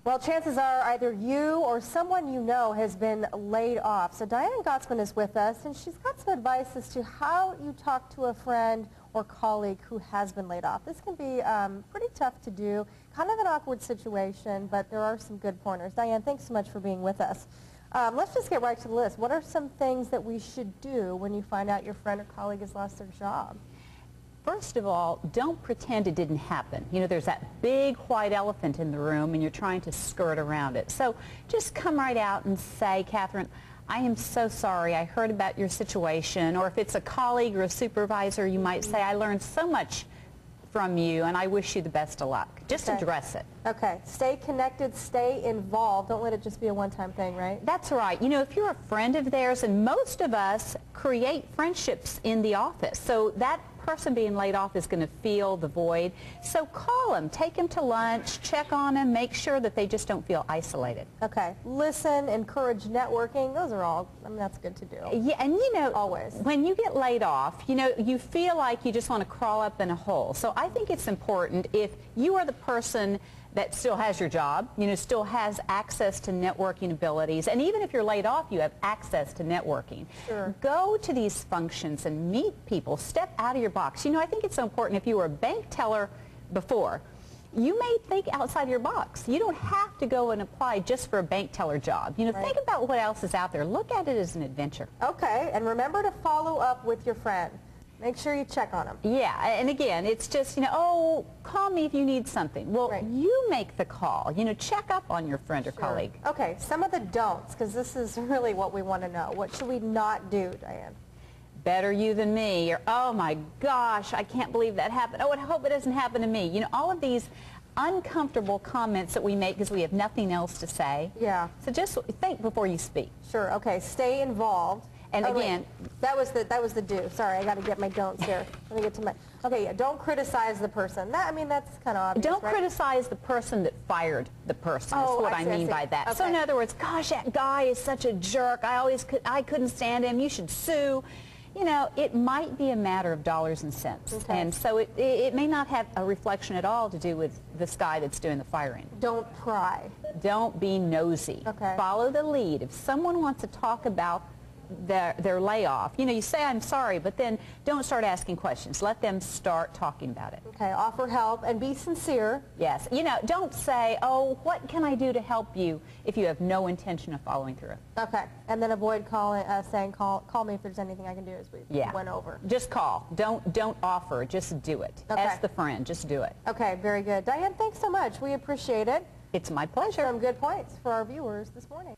Well, chances are either you or someone you know has been laid off. So Diane Gottsman is with us, and she's got some advice as to how you talk to a friend or colleague who has been laid off. This can be pretty tough to do, kind of an awkward situation, but there are some good pointers. Diane, thanks so much for being with us. Let's just get right to the list. What are some things that we should do when you find out your friend or colleague has lost their job? First of all, don't pretend it didn't happen. You know, there's that big white elephant in the room and you're trying to skirt around it. So just come right out and say, Catherine, I am so sorry. I heard about your situation. Or if it's a colleague or a supervisor, you might say, I learned so much from you and I wish you the best of luck. Just address it. Okay. Stay connected, stay involved. Don't let it just be a one-time thing, right? That's right. You know, if you're a friend of theirs, and most of us create friendships in the office, so that person being laid off is going to feel the void. So call them, take them to lunch, check on them, make sure that they just don't feel isolated. Okay. Listen, encourage networking. Those are all, I mean, that's good to do. Yeah, and you know, always. When you get laid off, you know, you feel like you just want to crawl up in a hole. So I think it's important, if you are the person that still has your job, you know, still has access to networking abilities, and even if you're laid off, you have access to networking. Sure. Go to these functions and meet people. Step out of your box. You know, I think it's so important. If you were a bank teller before, you may think outside your box. You don't have to go and apply just for a bank teller job. You know, think about what else is out there. Look at it as an adventure. Okay, and remember to follow up with your friend. Make sure you check on them. Yeah, and again, it's just, you know, oh, call me if you need something. Well, you make the call. You know, check up on your friend or colleague. Okay, some of the don'ts, because this is really what we want to know. What should we not do, Diane? Better you than me, or oh my gosh, I can't believe that happened. Oh, I hope it doesn't happen to me. You know, all of these uncomfortable comments that we make because we have nothing else to say. Yeah. So just think before you speak. Sure. Okay. Stay involved. And again, that was the do. Sorry, I got to get my don'ts here. Let me get to my. Okay. Yeah. Don't criticize the person. That, I mean, that's kind of obvious. Don't criticize the person that fired the person. Is what I mean by that. Okay. So in other words, gosh, that guy is such a jerk. I couldn't stand him. You should sue. You know, it might be a matter of dollars and cents. Okay. And so it may not have a reflection at all to do with this guy that's doing the firing. Don't pry. Don't be nosy. Okay. Follow the lead. If someone wants to talk about their layoff, you know, you say, I'm sorry, but then don't start asking questions. Let them start talking about it. Okay. Offer help and be sincere. Yes. You know, don't say, oh, what can I do to help you, if you have no intention of following through. Okay. And then avoid saying, call me if there's anything I can do, as we went over. Just call. Don't offer. Just do it. Okay. Ask the friend. Just do it. Okay. Very good. Diane, thanks so much. We appreciate it. It's my pleasure. Some good points for our viewers this morning.